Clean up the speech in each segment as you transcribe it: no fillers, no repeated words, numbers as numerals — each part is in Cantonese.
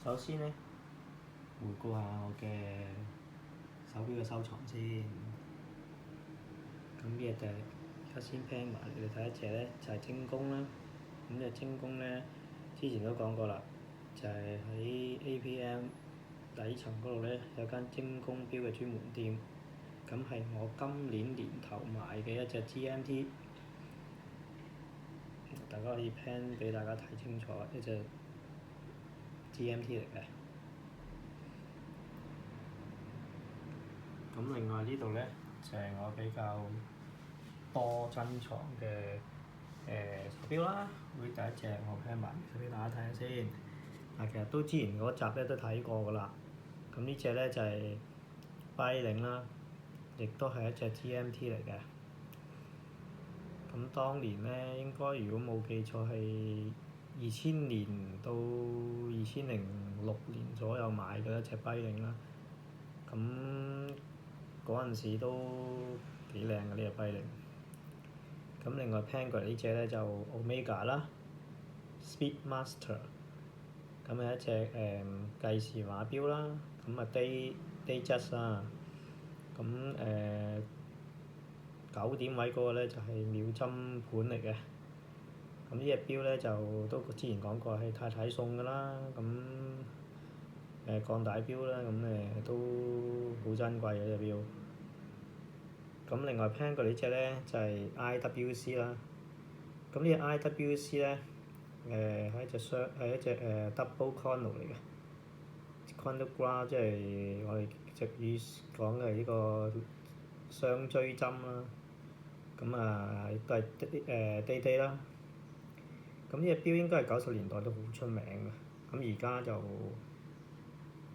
首先呢，回顧下我嘅手錶嘅收藏先。咁呢隻而家先 plan 埋你哋睇一隻呢，就係精工啦。咁隻精工呢，之前都講過啦，就係喺 APM 底層嗰度呢，有間精工錶嘅專門店。咁係我今年年頭買嘅一隻 GMT，大家可以 plan 俾大家睇清楚，一隻 GMT 嚟嘅。咁另外呢度呢，就係我比較多珍藏嘅手錶啦。會第一隻我 plan 埋俾大家睇下先。其實都之前嗰集咧都睇過㗎啦。咁呢隻咧就係Breitling啦，亦都係一隻 GMT 嚟嘅。咁當年咧應該如果冇記錯係2000年到2006年左右買嘅一隻Breitling啦。咁嗰陣時都幾靚嘅呢隻Breitling。咁另外 plan 過嚟呢隻咧就 Omega 啦 ，Speedmaster。咁係一隻計時碼錶啦，咁啊 Datejust 啦。咁9點位嗰個咧就係秒針盤嚟嘅。咁呢隻錶咧就都之前講過係太太送㗎啦。咁鋼帶錶啦，咁都好珍貴嘅隻錶。咁另外 plan 過呢隻咧就係 IWC 啦。咁呢隻 IWC 咧係一隻double chrono 嚟嘅 chronograph， 即係我哋俗語講嘅呢個雙追針啦。咁亦都係day啦。咁呢隻錶應該係90年代都好出名嘅，咁而家就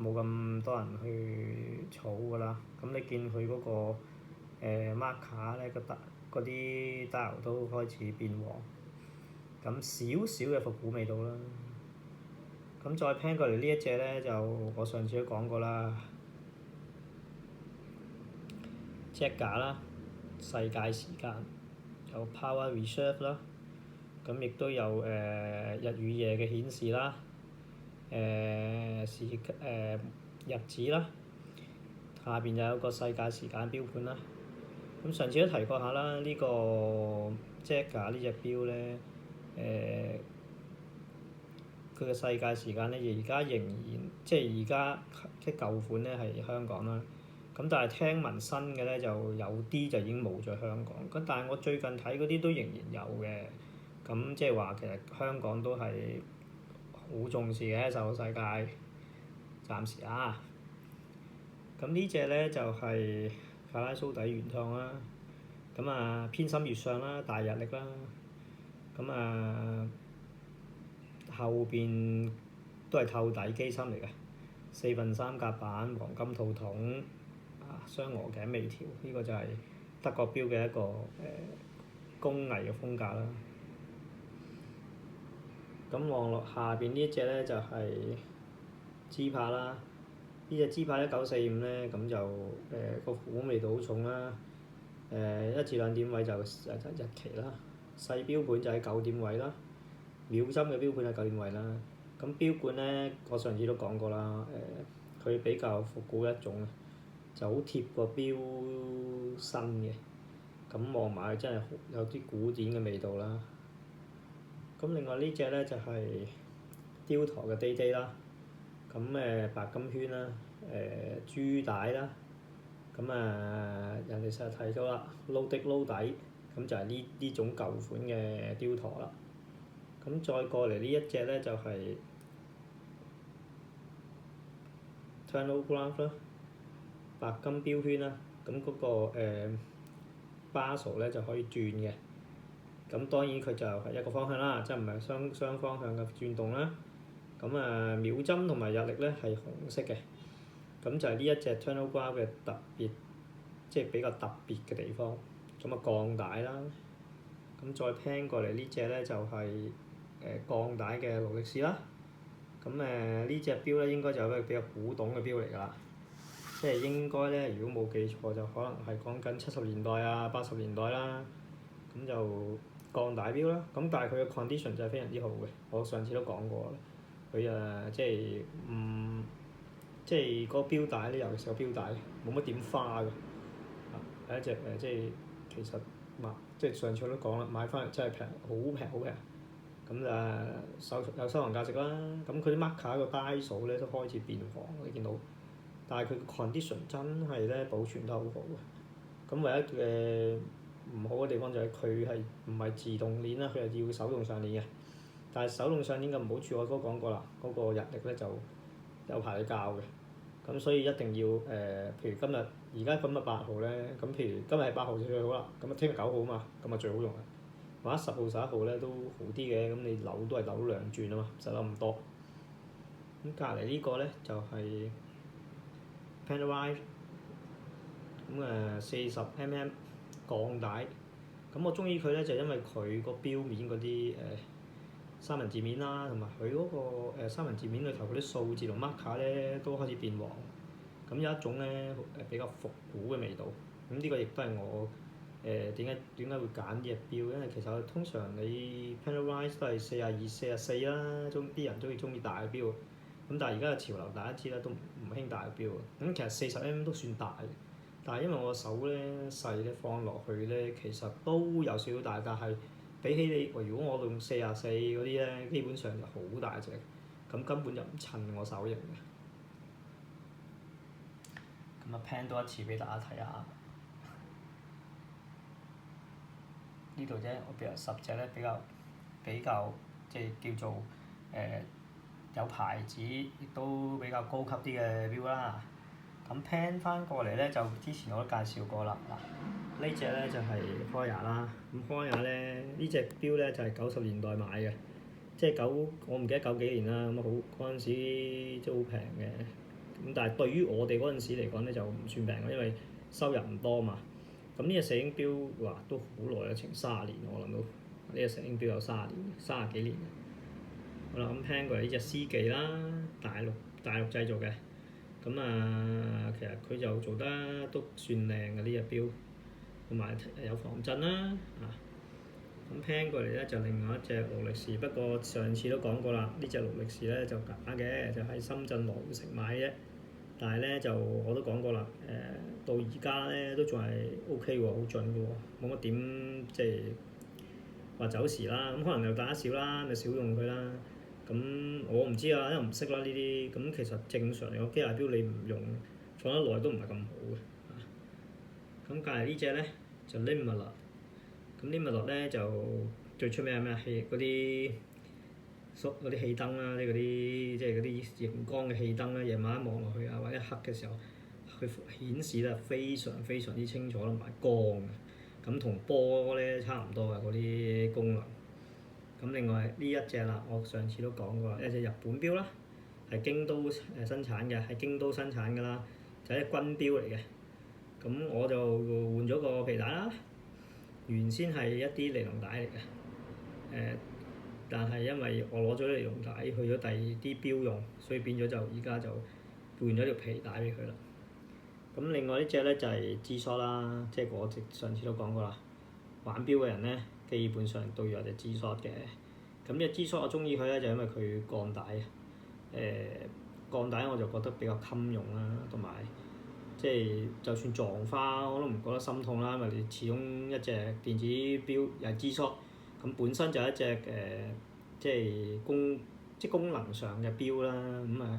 冇咁多人去儲㗎啦。咁你見佢嗰個marker 咧，嗰啲 dial 都開始變黃，咁少少嘅復古味道啦。咁再 plan 過嚟呢一隻咧，就我上次都講過啦，Jaguar 啦，世界時間有 Power Reserve 啦，咁亦都有日與夜嘅顯示啦，日子啦，下邊就有個世界時間錶盤啦。咁上次都提過下啦，呢個 Jaguar 呢隻錶咧，佢嘅世界時間咧，而家仍然即係而家即係舊款咧係香港啦。咁但係聽聞新嘅咧就有啲就已經冇咗香港。咁但係我最近睇嗰啲都仍然有嘅。咁即係話其實香港都係好重視嘅，受世界暫時啊。咁呢隻咧就係法拉蘇底原創啦。咁偏心月相啦，大日曆啦。咁後邊都係透底機芯嚟嘅，4/3夾板，黃金套筒，雙鵝頸微調，呢個就係德國錶嘅一個工藝嘅風格啦。咁望落下邊呢一隻咧就係芝柏啦。呢隻芝柏1945咧，咁就個復古味道好重啦。1至2點位就日期啦，細錶盤就喺9點位啦，秒針嘅錶盤係9點位啦。咁錶冠咧，我上次都講過啦，佢比較復古一種，就好貼個錶身嘅。咁望埋真係有啲古典嘅味道啦。咁另外呢隻咧就係雕陀嘅 Day 啦。咁白金圈啦，珠帶啦。咁人哋成日提到啦，low 的 low 底，咁就係呢種舊款嘅雕陀啦。咁再過嚟呢一隻咧就係 chronograph 啦，白金標圈啦。咁嗰個bezel 咧就可以轉嘅。咁當然佢就係一個方向啦，即係唔係雙方向嘅轉動啦。咁秒針同埋日曆咧係紅色嘅。咁就係呢一隻 chronograph 嘅特別，即係比較特別嘅地方。咁鋼帶啦。咁再 plan 過嚟呢隻咧就係鋼帶嘅勞力士啦。咁呢隻錶咧應該就係一個比較古董嘅錶嚟㗎啦。即係應該咧，如果冇記錯就可能係講緊70年代啊、80年代啦。咁就鋼帶錶啦。咁但係佢嘅 condition 就係非常之好嘅，我上次都講過啦。佢即係即係嗰個錶帶咧，尤其是個錶帶冇乜點花嘅，係一隻即係其實即係上次我都講啦，買翻嚟真係平，好平好平。咁有收藏價值啦。咁佢啲 marker 個 die 數咧都開始變黃，你見到。但係佢個 condition 真係咧保存得好好嘅。咁唯一唔好嘅地方就係佢係唔係自動鏈啦，佢係要手動上鏈嘅。但係手動上鏈嘅唔好處我都講過啦，嗰個日曆咧就有排你校嘅。咁所以一定要譬如而家今日8號咧，咁譬如今日係8號就最好啦。咁啊聽日9號啊嘛，咁啊最好用啦。或者10號、11號咧都好啲嘅，咁你扭都係扭兩轉啊嘛，唔使扭咁多。咁隔離呢個咧就係 Panerai 咁40mm 鋼帶。咁我中意佢咧就因為佢個錶面嗰啲三文治面啦，同埋佢嗰個三文治面裏頭嗰啲數字同 marker 咧都開始變黃。咁有一種咧比較復古嘅味道。咁呢個亦都係我點解會揀呢隻錶？因為其實通常你 Panerai 都係42、44啦，啲人中意大嘅錶。咁但係而家嘅潮流大家知啦，都唔興大嘅錶。咁其實40mm都算大，但係因為我手咧細咧放落去咧，其實都有少少大，但係比起你如果我用44嗰啲咧，基本上就好大隻，咁根本就唔襯我手型嘅。咁啊 pan 多一次俾大家睇下。呢度啫，我譬如10隻咧比較即係叫做有牌子，亦都比較高級啲嘅錶啦。咁 pan 翻過嚟咧，就之前我都介紹過啦。嗱，呢隻咧就係 Hoya 啦。咁 Hoya咧呢隻錶咧就係90年代買嘅，即係我唔記得90幾年啦。咁好嗰陣時都好平嘅。咁但係對於我哋嗰陣時嚟講咧就唔算平嘅，因為收入唔多嘛。咁呢隻石英錶都好耐啦，成30年我諗到。呢隻石英錶有30年，30幾年。好啦，咁聽過嚟呢隻思技啦，大陸製造嘅。咁其實佢就做得都算靚嘅呢隻錶，同埋有防震啦。咁聽過嚟咧就另外一隻勞力士，不過上次都講過啦，呢隻勞力士咧就假嘅，就喺深圳羅湖城買嘅。但係咧就我都講過啦，到而家咧都仲係 OK 喎，好準嘅喎，冇乜點即係話走時啦。咁可能又打得少啦，咪少用佢啦。咁我唔知啊，因為唔識啦呢啲。咁其實正常嚟講，機械錶你唔用放得耐都唔係咁好嘅。咁隔離呢隻咧就 Limiter。咁 Limiter咧就最出名係咩啊？嗰啲氣燈啦，嗰啲即係嗰啲熒光嘅氣燈啦，夜晚一望落去啊，或者黑嘅時候，佢顯示得非常非常之清楚同埋光嘅。咁同波咧差唔多嘅嗰啲功能。咁另外呢一隻啦，我上次都講過啦，一隻日本錶啦，係京都生產嘅，係京都生產㗎啦，就係軍錶嚟嘅。咁我就換咗個皮帶啦，原先係一啲尼龍帶嚟嘅，但係因為我攞咗尼龍帶去咗第二啲錶用，所以變咗就而家就換咗條皮帶俾佢啦。咁另外呢隻咧就係 G-Shock 啦，即係我上次都講過啦，玩錶嘅人咧基本上都要有隻 G-Shock 嘅。咁呢隻 G-Shock 我中意佢咧就因為佢鋼帶，鋼帶我就覺得比較襟用啦，同埋即係就算撞花我都唔覺得心痛啦，因為你始終一隻電子錶又係 G-Shock，咁本身就係一隻即係功能上嘅錶啦。咁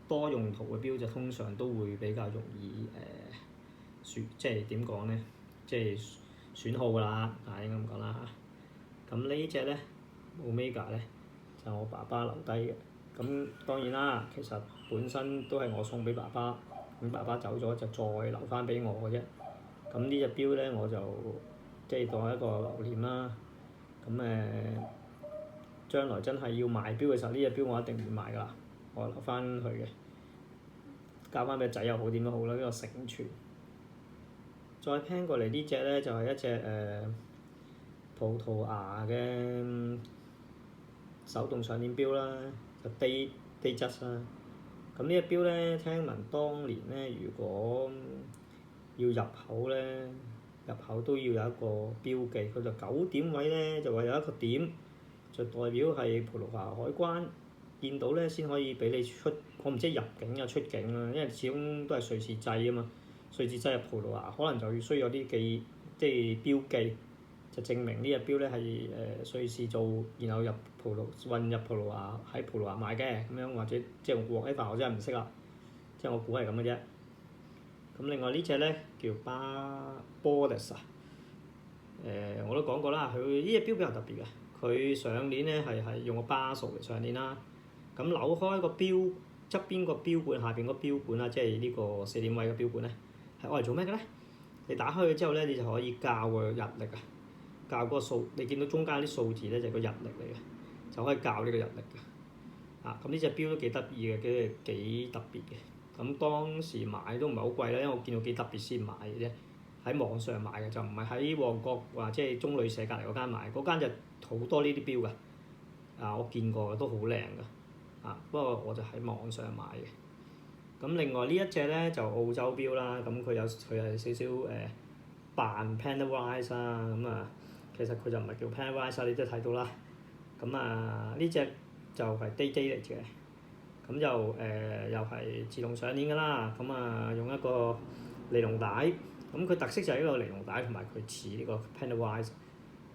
多用途嘅錶就通常都會比較容易即係點講咧，即係損耗㗎啦，應該咁講啦。咁呢隻咧 Omega 咧就我爸爸留低嘅。咁當然啦，其實本身都係我送俾爸爸，咁爸爸走咗就再留翻俾我嘅啫。咁呢隻錶咧我就即係當一個留念啦。咁將來真係要賣錶嘅時候，呢隻錶我一定會賣㗎啦，我留翻佢嘅，交翻俾仔又好，點都好啦，呢個承傳。再聽過嚟呢隻咧就係一隻葡萄牙嘅手動上鏈錶啦，就 Datejust 啦。咁呢隻錶咧，聽聞當年咧，如果要入口都要有一個標記，佢就9點位咧就話有一個點，就代表係葡萄牙海關見到咧先可以俾你出，我唔知入境啊出境啊，因為始終都係瑞士製啊嘛，瑞士製入葡萄牙可能就要需要有啲即係標記，就證明呢隻錶咧係瑞士做，然後運入葡萄牙喺葡萄牙買嘅咁樣，或者即係whatever我真係唔識啦，即係我估係咁嘅啫。咁另外呢隻咧叫Boreas 啊，我都講過啦，佢呢隻錶比較特別嘅，佢上鏈咧係用個巴數嚟上鏈啦。咁扭開個錶側邊個錶冠下邊個錶冠啦，即係呢個4點位嘅錶冠咧，係愛嚟做咩嘅咧？你打開佢之後咧，你就可以校個日曆啊，校嗰個數。你見到中間啲數字咧就係個日曆嚟嘅，就可以校呢個日曆嘅。咁呢隻錶都幾得意嘅，幾特別嘅。咁當時買都唔係好貴啦，因為我見到幾特別先買嘅啫。喺網上買嘅就唔係喺旺角或即係中旅社隔離嗰間買，嗰間就好多呢啲錶㗎。我見過都好靚㗎。不過我就喺網上買嘅。咁另外呢一隻咧就澳洲錶啦，咁佢係少少扮 Panerai 啦，咁其實佢就唔係叫 Panerai，你都睇到啦。咁呢隻就係 Day嚟嘅。咁就又係自動上鏈㗎啦，咁用一個尼龍帶，咁佢特色就係呢個尼龍帶同埋佢似呢個 Panerai，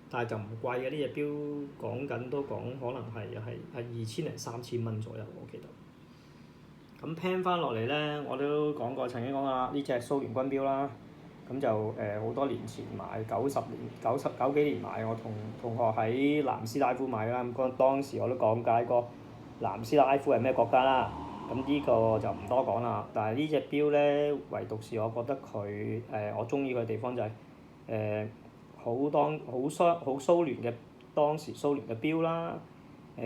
但係就唔貴嘅，呢隻錶講緊都講可能係2000零3000蚊左右，我記得。咁 pan 翻落嚟咧，我都曾經講過啦，呢隻蘇聯軍錶啦，咁就好多年前買90幾年買，我同學喺南斯拉夫買啦，咁當時我都講解過。南斯拉夫係咩國家啦？咁呢個就唔多講啦。但係呢隻錶咧，唯獨是我覺得佢我中意佢嘅地方就係好蘇聯嘅當時蘇聯嘅錶啦。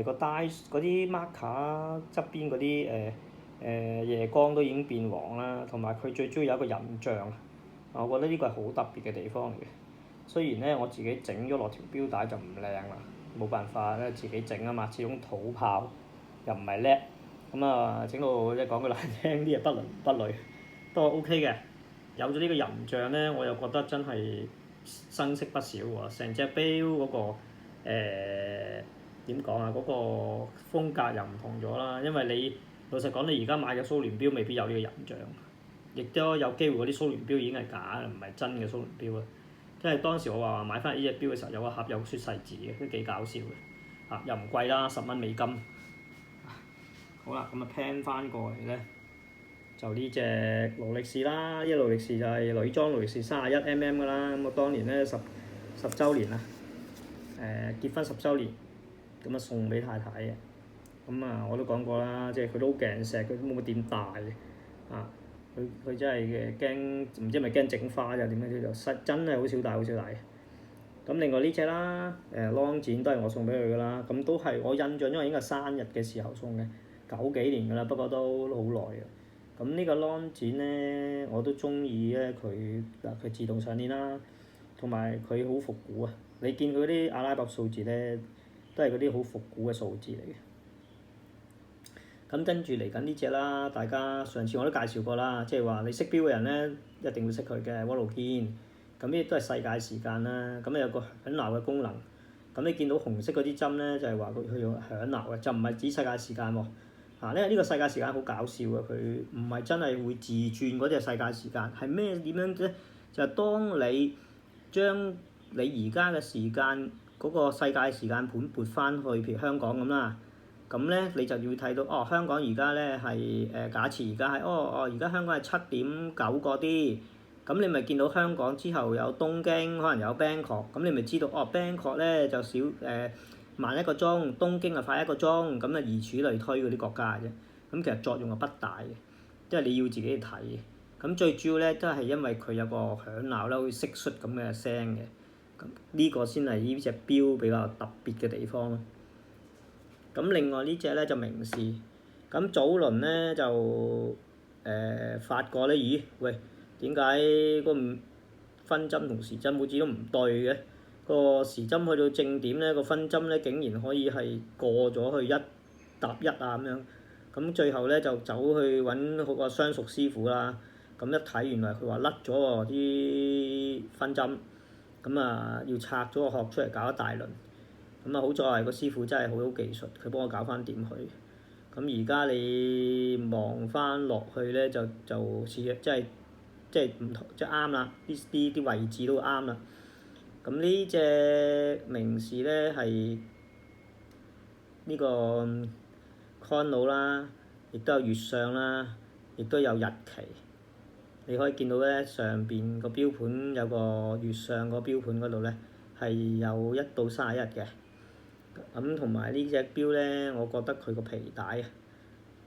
個帶嗰啲 marker 側邊嗰啲夜光都已經變黃啦，同埋佢最中意有一個人像。我覺得呢個係好特別嘅地方嚟嘅。雖然咧我自己整咗落條錶帶就唔靚啦，冇辦法咧自己整啊嘛，始終土炮。又唔係叻，咁整到即係講句難聽啲嘢不倫不類，不過 OK 嘅。有咗呢個人像咧，我又覺得真係生色不少喎。成隻錶嗰個點講啊？嗰個風格又唔同咗啦。因為你老實講，你而家買嘅蘇聯錶未必有呢個人像，亦都有機會嗰啲蘇聯錶已經係假，唔係真嘅蘇聯錶啊。即係當時我話買翻呢隻錶嘅時候，有個盒有出細字嘅，都幾搞笑嘅。又唔貴啦，10蚊美金。好啦，咁pan 翻過嚟咧，就呢隻勞力士啦，呢隻勞力士就係女裝勞力士31mm 㗎啦。咁我當年咧十週年啊，結婚10週年，咁送俾太太嘅。咁我都講過啦，即係佢都好鏡石，佢都冇乜點戴嘅。佢真係驚，唔知係咪驚整花就點樣叫做真係好少戴好少戴嘅。咁另外呢隻啦，Long 展都係我送俾佢㗎啦，咁都係我印象，因為應該係生日嘅時候送嘅。90幾年㗎啦，不過都好耐啊。咁呢個 Long 展咧，我都中意咧佢自動上鏈啦，同埋佢好復古啊。你見佢啲阿拉伯數字咧，都係嗰啲好復古嘅數字嚟嘅。咁跟住嚟緊呢隻啦，大家上次我都介紹過啦，即係話你識錶嘅人咧，一定會識佢嘅 Walogin。咁呢啲都係世界時間啦，咁有個響鬧嘅功能。咁你見到紅色嗰啲針咧，就係話佢用響鬧嘅，就唔係指世界時間喎。呢個世界時間好搞笑嘅，佢唔係真係會自轉嗰隻世界時間，係咩點樣啫？就係當你將你而家嘅時間嗰個世界時間盤撥翻去，譬如香港咁啦，咁咧你就要睇到香港而家咧係假設而家係而家香港係7.9個啲，咁你咪見到香港之後有東京，可能有 Bangkok，咁你咪知道Bangkok 咧就少慢1個鐘，東京快1個鐘，咁以此類推嗰啲國家嘅啫。咁其實作用係不大嘅，即係你要自己去睇嘅。咁最主要咧都係因為佢有個響鬧啦，好似蟋蟀咁嘅聲嘅。咁呢個先係呢隻錶比較特別嘅地方咯。咁另外呢隻咧就明視。咁早輪咧就發覺咧，咦喂，點解個分針同時針好似都唔對嘅？個時針去到正點咧，個分針咧竟然可以係過咗去1搭1咁樣。咁最後咧就走去揾嗰個相熟師傅啦。咁一睇原來佢話甩咗喎啲分針，咁要拆咗個殼出嚟搞一大輪。咁好在個師傅真係好技術，佢幫我搞翻掂佢。咁而家你望翻落去咧，就似即係唔同，即係啱啦，啲位置都啱啦。咁呢隻名士咧係呢個 Chrono 啦，亦都有月相啦，亦都有日期。你可以見到咧，上邊個標盤有個月相個標盤嗰度咧係有1到31日嘅。咁同埋呢隻錶咧，我覺得佢個皮帶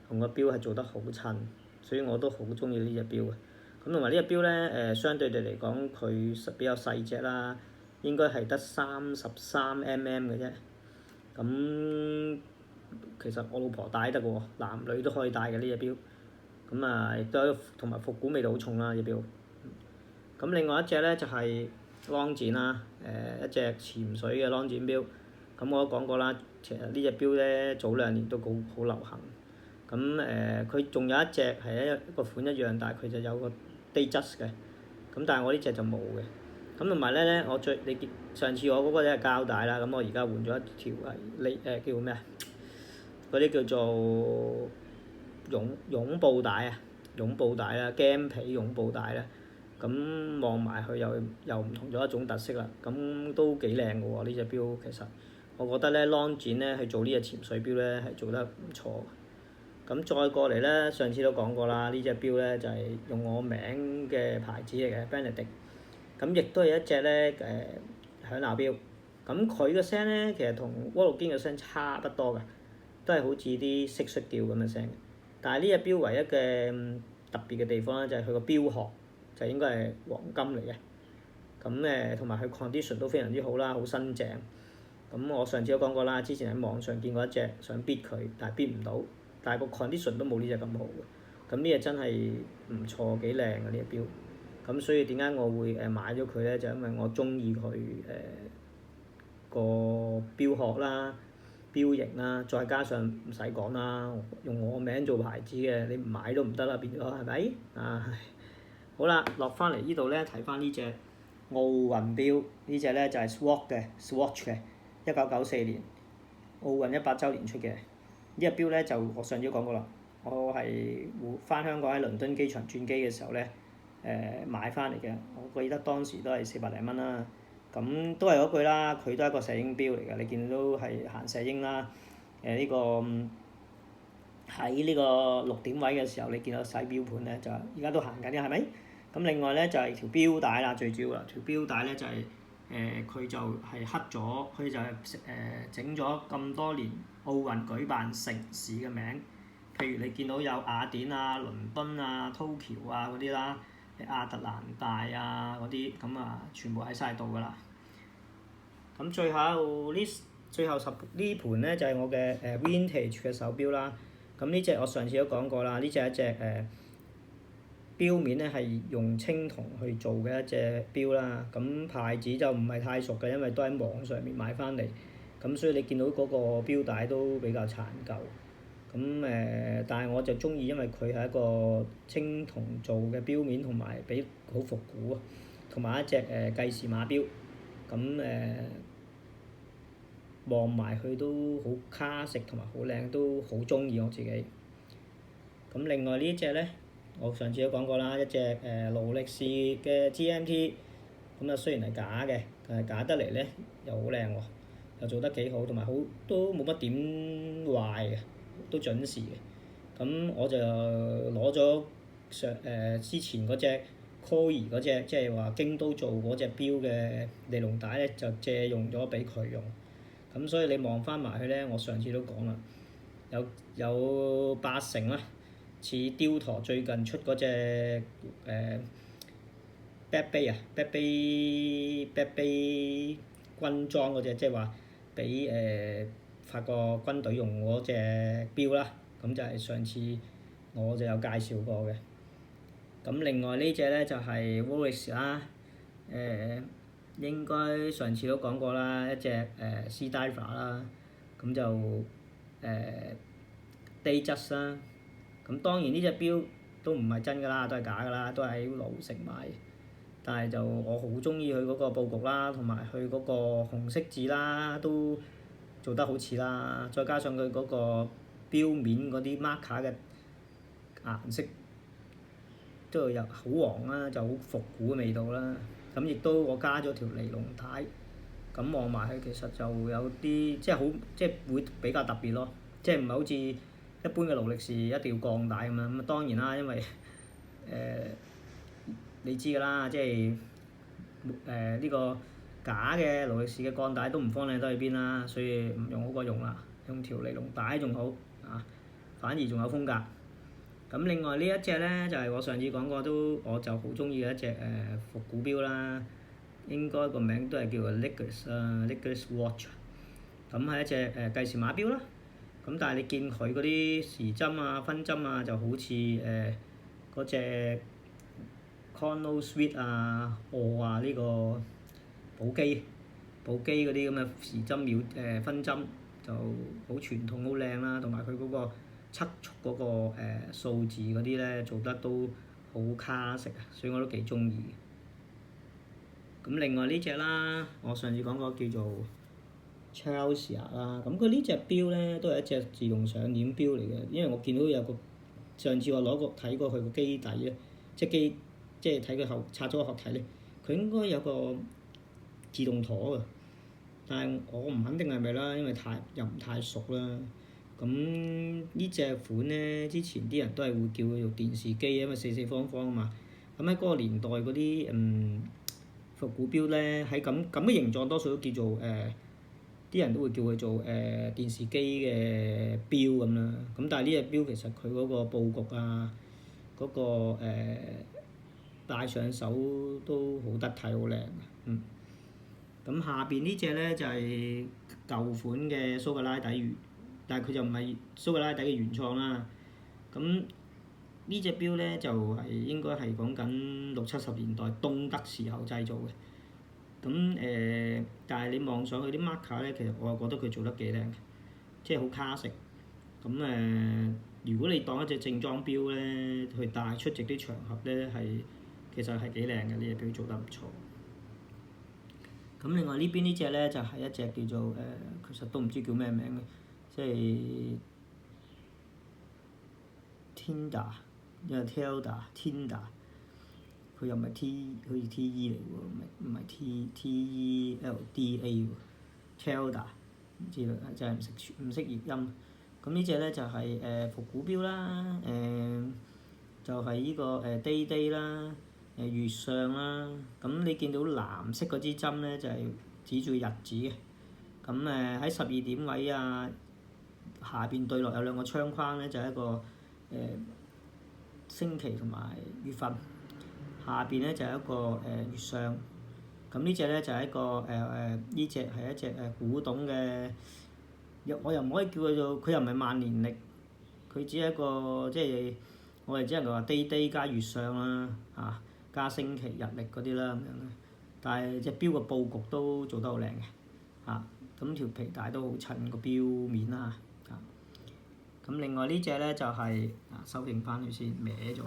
同個錶係做得好襯，所以我都好中意呢隻錶嘅。咁同埋呢隻錶咧，相對地嚟講，佢比較細隻啦，應該係得33mm 嘅啫。咁其實我老婆戴得喎，男女都可以戴嘅呢隻錶。咁啊，亦都同埋復古味道好重啦呢隻錶。咁另外一隻咧就係浪展啦，一隻潛水嘅浪展錶。咁我都講過啦，其實呢隻錶咧早2年都好流行。咁佢仲有一隻係一個款一樣，但係佢就有個 Datejust 嘅。咁但係我呢隻就冇嘅。咁同埋咧，上次我嗰個咧係膠帶啦，咁我而家換咗一條係叫咩啊？嗰啲叫做絨布帶啊，絨布帶啦，game 皮絨布帶啦。咁望埋佢又唔同咗一種特色啦。咁都幾靚嘅喎呢隻錶，其實我覺得咧 Longines 咧去做呢隻潛水錶咧係做得唔錯。咁再過嚟咧，上次都講過啦，呢隻錶咧就係用我名嘅牌子嚟嘅 Benedict。咁亦都係一隻咧響鬧錶。咁佢嘅聲咧其實同窩陸堅嘅聲差不多嘅，都係好似啲蟋蟀叫咁嘅聲。但係呢隻錶唯一嘅特別嘅地方咧，就係佢個錶殼就應該係黃金嚟嘅。咁同埋佢 condition 都非常之好啦，好新淨。咁我上次都講過啦，之前喺網上見過一隻想 bid 佢，但係 bid 唔到，但係個 condition 都冇呢隻咁好嘅。咁呢隻真係唔錯，幾靚嘅呢隻錶。咁所以點解我會買咗佢咧？就因為我中意佢個錶殼啦、錶型啦，再加上唔使講啦，用我名做牌子嘅，你唔買都唔得啦，變咗係咪？好啦，落翻嚟呢度咧，睇翻呢隻奧運錶，呢隻咧就係 Swatch 嘅，1994年奧運100週年出嘅。呢隻錶咧就我上次都講過啦，我係翻香港喺倫敦機場轉機嘅時候咧，買翻嚟嘅。我記得當時都係400零蚊啦。咁都係嗰句啦，佢都係一個石英錶嚟嘅。你見到都係行石英啦。呢個喺呢個6點位嘅時候，你見到洗錶盤咧就而家都行緊嘅，係咪？咁另外咧就係條錶帶啦，最主要啦，條錶帶咧就係佢就係黑咗，佢就係整咗咁多年奧運舉辦城市嘅名，譬如你見到有雅典啊、倫敦啊、Tokyo 啊嗰啲啦，亞特蘭大啊嗰啲，咁啊全部喺晒度㗎啦。咁最後呢盤咧就係我嘅Vintage 嘅手錶啦。咁呢隻我上次都講過啦，呢隻係一隻錶面咧係用青銅去做嘅一隻錶啦。咁牌子就唔係太熟嘅，因為都喺網上面買翻嚟。咁所以你見到嗰個錶帶都比較殘舊。咁但係我就中意，因為佢係一個青銅做嘅錶面，同埋比好復古啊，同埋一隻計時碼錶。咁望埋佢都好卡式同埋好靚，都好中意我自己。咁另外呢隻咧，我上次都講過啦，一隻勞力士嘅 GMT。咁啊雖然係假嘅，但係假得嚟咧又好靚喎，又做得幾好，同埋都冇乜點壞嘅，都準時嘅。咁我就攞咗之前嗰隻 Coy 嗰隻，即係話京都做嗰隻錶嘅尼龍帶咧，就借用咗俾佢用。咁所以你望翻埋去咧，我上次都講啦，有80%啦，似雕陀最近出嗰隻Back Bay 軍裝嗰隻，即係話俾法國軍隊用嗰隻錶啦。咁就係上次我就有介紹過嘅。咁另外呢隻咧就係 Rolex 啦，應該上次都講過啦，一隻Sea Diver 啦，咁就Datejust 啦。咁當然呢隻錶都唔係真㗎啦，都係假㗎啦，都係喺老城買。但係就我好中意佢嗰個佈局啦，同埋佢嗰個紅色字啦，都做得好似啦。再加上佢嗰個錶面嗰啲 marker 嘅顏色都有好黃啦，就好復古嘅味道啦。咁亦都我加咗條尼龍帶，咁望埋去其實就有啲即係會比較特別咯，即係唔係好似一般嘅勞力士一定要鋼帶咁樣。咁當然啦，因為你知㗎啦，即係呢個假嘅勞力士嘅鋼帶都唔方靚得去邊啦，所以唔用好過用啦，用條尼龍帶仲好啊，反而仲有風格。咁另外呢一隻咧就係我上次講過我就好中意嘅一隻復古錶啦，應該個名都係叫做 Liggers Watch。咁係一隻計時碼錶啦。咁但係你見佢嗰啲時針啊、分針啊，就好似嗰隻 Chronosweet 啊、呢個寶璣嗰啲咁嘅時針秒分針就好傳統好靚啦，同埋佢嗰個測速嗰個數字嗰啲咧做得都好卡式啊，所以我都幾中意。咁另外呢隻啦，我上次講過叫做 Chelsea 啦，咁佢呢隻錶咧都係一隻自動上鏈錶嚟嘅，因為我見到有個上次我睇過佢個機底咧，即係睇佢拆咗個殼體咧，佢應該有個自動舵㗎，但係我唔肯定係咪啦，因為又唔太熟啦。咁呢隻款咧，之前啲人都係會叫佢做電視機，因為四四方方啊嘛。咁喺嗰個年代嗰啲復古錶咧，喺咁嘅形狀多數都叫做啲人都會叫佢做電視機嘅錶咁啦。咁但係呢隻錶其實佢嗰個佈局啊，嗰個戴上手都好得體，好靚嘅。咁下邊呢隻咧就係舊款嘅蘇格拉底，但係佢就唔係蘇格拉底嘅原創啦。咁呢隻錶咧就係應該係講緊60-70年代東德時候製造嘅。咁但係你望上去啲 marker 咧，其實我又覺得佢做得幾靚嘅，即係好卡式。咁如果你當一隻正裝錶咧，去帶出席啲場合咧，其實係幾靚嘅，呢隻錶做得唔錯。咁另外呢邊呢隻咧就係一隻叫做其實都唔知叫咩名嘅，即係 Tilda， 因為 Tilda，佢又唔係 T， 好似 T-E 嚟喎，唔係 T-E-L-D-A 喎 ，Tilda 唔知啦，真係唔識譯音。咁呢隻咧就係復古錶啦，就係呢個Day 啦。月相啦，咁你見到藍色嗰支針咧就係指住日子嘅，咁喺12點位啊，下邊對落有兩個窗框咧，就係一個星期同埋月份，下邊咧就係一個月相。咁呢隻咧就係一個呢隻係一隻古董嘅，我又唔可以叫佢做，佢又唔係萬年曆，佢只係一個即係我哋只能夠話 day 加月相啦嚇。加星期日曆嗰啲啦咁樣咧，但係隻錶個佈局都做得好靚嘅嚇，咁條皮帶都好襯個錶面啦嚇。咁另外呢隻咧就係修正翻佢先歪咗。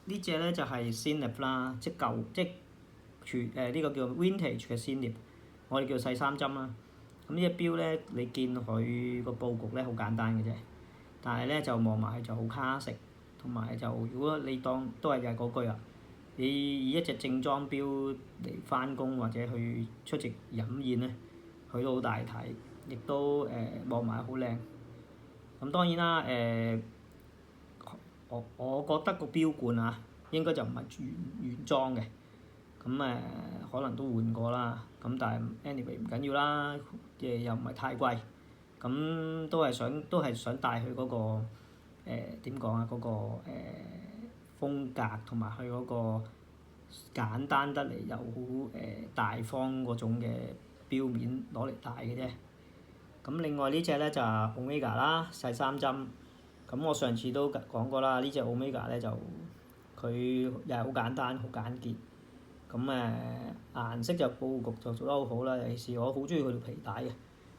呢隻咧就係 Synlib 啦，即呢個叫 Vintage 嘅 Synlib，我哋叫細三針啦。咁呢隻錶咧，你見佢個佈局咧好簡單嘅啫，但係咧就望埋去就好卡式。同埋就如果你當都係嗰句啦，你以一隻正裝錶嚟翻工或者去出席飲宴咧，佢都好大體，亦都望埋好靚。咁當然啦我覺得個錶冠啊應該就唔係原裝嘅，咁可能都換過啦。咁但係 anyway 唔緊要啦，又唔係太貴，咁都係想帶佢嗰個。點講啊？嗰個風格同埋佢嗰個簡單得嚟又好大方嗰種嘅錶面攞嚟戴嘅啫。咁另外呢隻咧就係 Omega 啦，細三針。咁我上次都講過啦，呢隻 Omega 咧就佢又係好簡單好簡潔。咁顏色就佈局就做得好好啦，尤其是我好中意佢條皮帶嘅，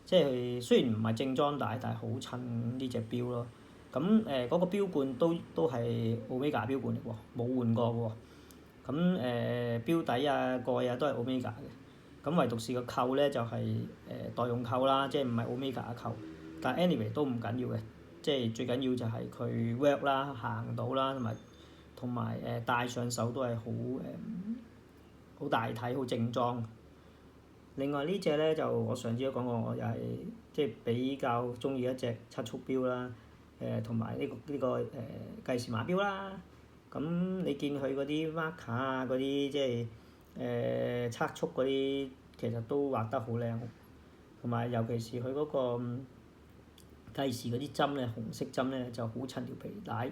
即係雖然唔係正裝帶，但係好襯呢隻錶咯。咁嗰個錶冠都係 Omega 錶冠嚟喎，冇換過喎。咁錶底啊蓋啊都係 Omega 嘅。咁唯獨是個扣咧就係代用扣啦，即係唔係 Omega 嘅扣。但係 anyway 都唔緊要嘅，即係最緊要就係佢 work 啦，行到啦，同埋戴上手都係好大體、好正裝。另外呢隻咧就我上次都講過，我又係即係比較中意一隻測速錶啦，同埋呢個計時碼錶啦。咁你見佢嗰啲 marker 啊，嗰啲即係測速嗰啲，其實都畫得好靚，同埋尤其是佢嗰個計時嗰啲針咧，紅色針咧就好襯條皮帶。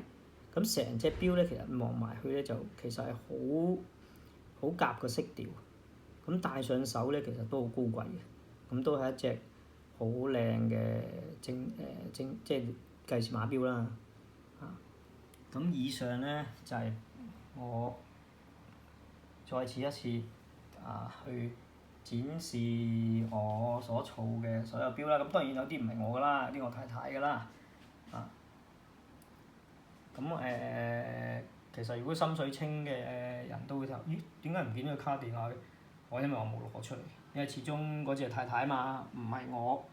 咁成隻錶咧，其實望埋去咧就其實係好夾個色調。咁戴上手咧，其實都好高貴嘅。咁都係一隻好靚嘅即係計時碼錶啦。咁以上咧就係我再次一次去展示我所儲嘅所有錶啦。咁當然有啲唔係我㗎啦，有啲我太太㗎啦。咁其實如果心水清嘅人都會睇，咦？點解唔見咗個卡電話嘅？因為我冇攞出嚟，因為始終嗰隻係太太嘛，唔係我。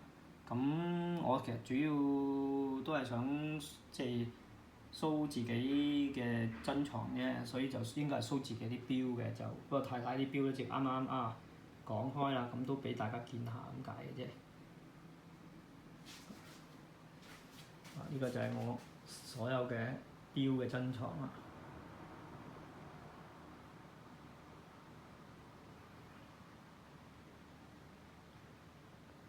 咁我其實主要都係想即係 show 自己嘅珍藏啫，所以就應該係 show 自己啲錶嘅，就不過太太啲錶咧，就啱啱講開啦，咁都俾大家見下咁解嘅啫。呢個就係我所有嘅錶嘅珍藏啦。